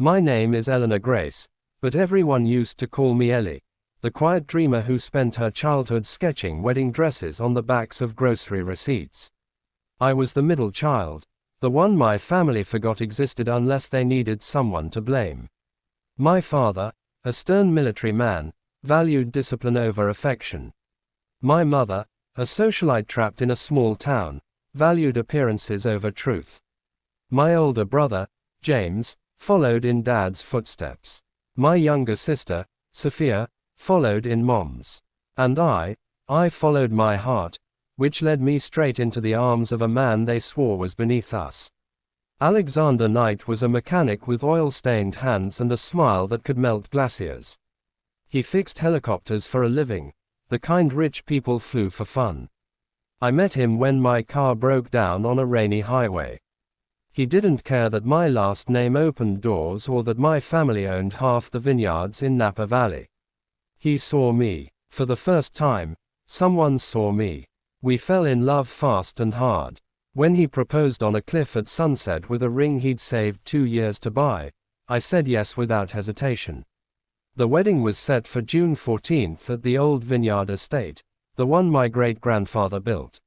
My name is Eleanor Grace, but everyone used to call me Ellie, the quiet dreamer who spent her childhood sketching wedding dresses on the backs of grocery receipts. I was the middle child, the one my family forgot existed unless they needed someone to blame. My father, a stern military man, valued discipline over affection. My mother, a socialite trapped in a small town, valued appearances over truth. My older brother, James, followed in Dad's footsteps. My younger sister, Sophia, followed in Mom's. And I followed my heart, which led me straight into the arms of a man they swore was beneath us. Alexander Knight was a mechanic with oil-stained hands and a smile that could melt glaciers. He fixed helicopters for a living, the kind rich people flew for fun. I met him when my car broke down on a rainy highway. He didn't care that my last name opened doors or that my family owned half the vineyards in Napa Valley. He saw me. For the first time, someone saw me. We fell in love fast and hard. When he proposed on a cliff at sunset with a ring he'd saved 2 years to buy, I said yes without hesitation. The wedding was set for June 14th at the old vineyard estate, the one my great-grandfather built.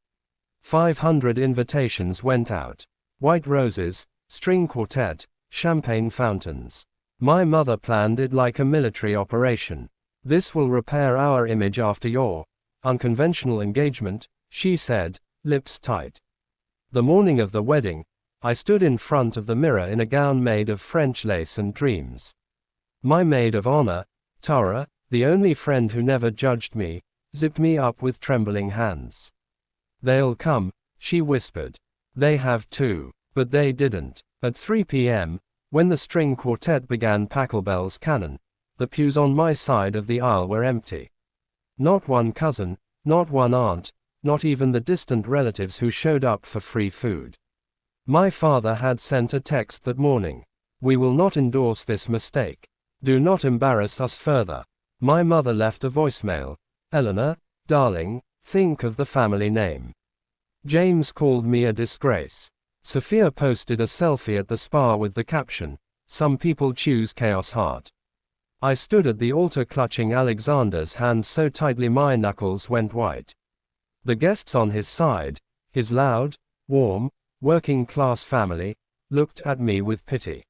500 invitations went out. White roses, string quartet, champagne fountains. My mother planned it like a military operation. This will repair our image after your unconventional engagement, she said, lips tight. The morning of the wedding, I stood in front of the mirror in a gown made of French lace and dreams. My maid of honor, Tara, the only friend who never judged me, zipped me up with trembling hands. They'll come, she whispered. They have too. But they didn't. At 3 p.m., when the string quartet began Pachelbel's Canon, the pews on my side of the aisle were empty. Not one cousin, not one aunt, not even the distant relatives who showed up for free food. My father had sent a text that morning. We will not endorse this mistake. Do not embarrass us further. My mother left a voicemail. Eleanor, darling, think of the family name. James called me a disgrace. Sophia posted a selfie at the spa with the caption, "Some people choose chaos heart." I stood at the altar clutching Alexander's hand so tightly my knuckles went white. The guests on his side, his loud, warm, working-class family, looked at me with pity.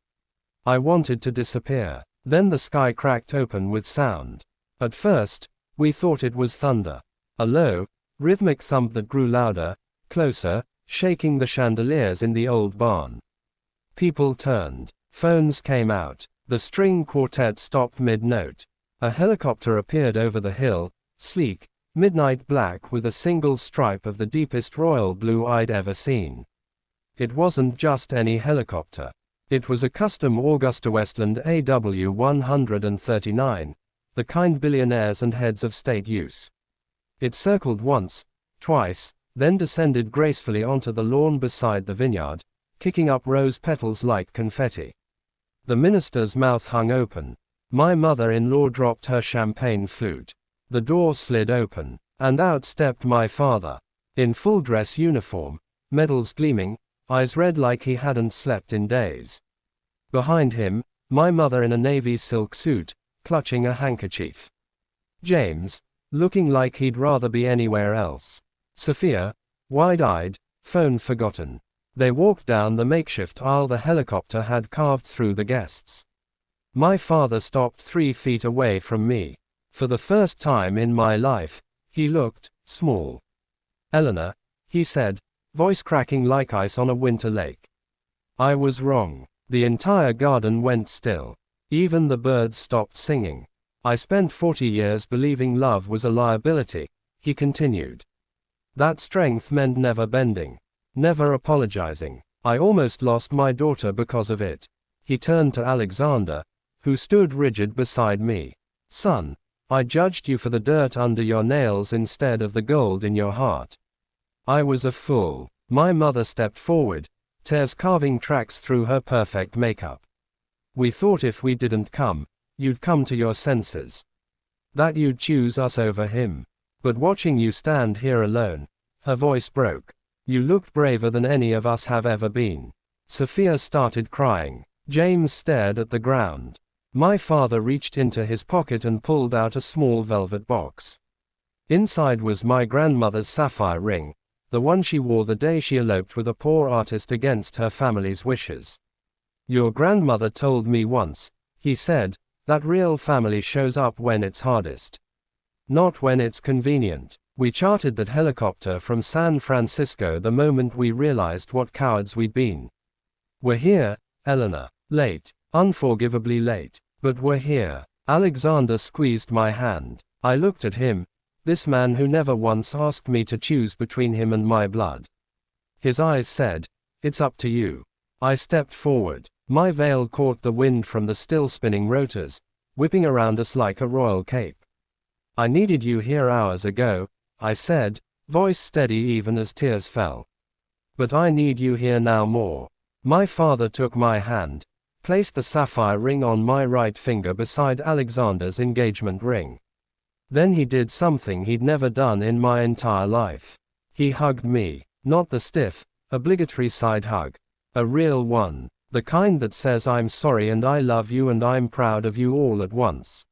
I wanted to disappear. Then the sky cracked open with sound. At first, we thought it was thunder. A low, rhythmic thump that grew louder, closer, shaking the chandeliers in the old barn. People turned. Phones came out. The string quartet stopped mid-note. A helicopter appeared over the hill, sleek, midnight black with a single stripe of the deepest royal blue I'd ever seen. It wasn't just any helicopter. It was a custom AgustaWestland AW139, the kind billionaires and heads of state use. It circled once, twice, then descended gracefully onto the lawn beside the vineyard, kicking up rose petals like confetti. The minister's mouth hung open. My mother-in-law dropped her champagne flute. The door slid open, and out stepped my father. In full dress uniform, medals gleaming, eyes red like he hadn't slept in days. Behind him, my mother in a navy silk suit, clutching a handkerchief. James, looking like he'd rather be anywhere else. Sophia, wide-eyed, phone forgotten. They walked down the makeshift aisle the helicopter had carved through the guests. My father stopped 3 feet away from me. For the first time in my life, he looked small. Eleanor, he said, voice cracking like ice on a winter lake. I was wrong. The entire garden went still. Even the birds stopped singing. I spent 40 years believing love was a liability, he continued. That strength meant never bending, never apologizing. I almost lost my daughter because of it. He turned to Alexander, who stood rigid beside me. Son, I judged you for the dirt under your nails instead of the gold in your heart. I was a fool. My mother stepped forward, tears carving tracks through her perfect makeup. We thought if we didn't come, you'd come to your senses. That you'd choose us over him. But watching you stand here alone, her voice broke. You looked braver than any of us have ever been. Sophia started crying. James stared at the ground. My father reached into his pocket and pulled out a small velvet box. Inside was my grandmother's sapphire ring, the one she wore the day she eloped with a poor artist against her family's wishes. Your grandmother told me once, he said, that real family shows up when it's hardest. Not when it's convenient. We chartered that helicopter from San Francisco the moment we realized what cowards we'd been. We're here, Eleanor. Late. Unforgivably late. But we're here. Alexander squeezed my hand. I looked at him, this man who never once asked me to choose between him and my blood. His eyes said, "It's up to you." I stepped forward. My veil caught the wind from the still spinning rotors, whipping around us like a royal cape. "I needed you here hours ago," I said, voice steady even as tears fell. "But I need you here now more." My father took my hand, placed the sapphire ring on my right finger beside Alexander's engagement ring. Then he did something he'd never done in my entire life. He hugged me. Not the stiff, obligatory side hug. A real one. The kind that says I'm sorry and I love you and I'm proud of you all at once.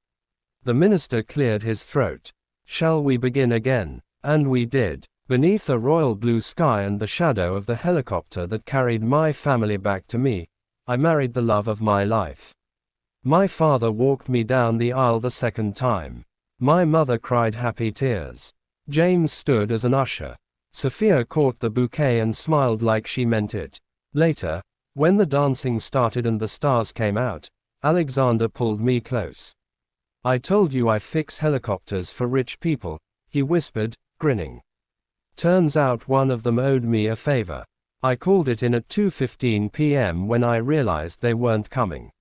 The minister cleared his throat. "Shall we begin again?" And we did. Beneath a royal blue sky and the shadow of the helicopter that carried my family back to me, I married the love of my life. My father walked me down the aisle the second time. My mother cried happy tears. James stood as an usher. Sophia caught the bouquet and smiled like she meant it. Later, when the dancing started and the stars came out, Alexander pulled me close. "I told you I fix helicopters for rich people," he whispered, grinning. "Turns out one of them owed me a favor. I called it in at 2:15 p.m. when I realized they weren't coming."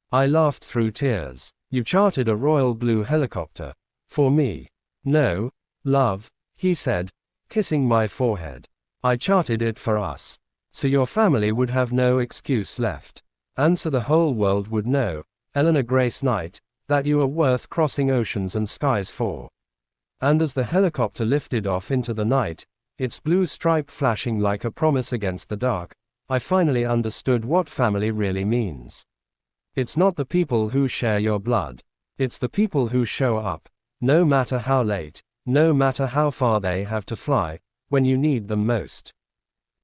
I laughed through tears. "You chartered a royal blue helicopter. For me." "No, love," he said, kissing my forehead. "I chartered it for us. So your family would have no excuse left. And so the whole world would know, Eleanor Grace Knight, that you are worth crossing oceans and skies for." And as the helicopter lifted off into the night, its blue stripe flashing like a promise against the dark, I finally understood what family really means. It's not the people who share your blood. It's the people who show up, no matter how late, no matter how far they have to fly, when you need them most.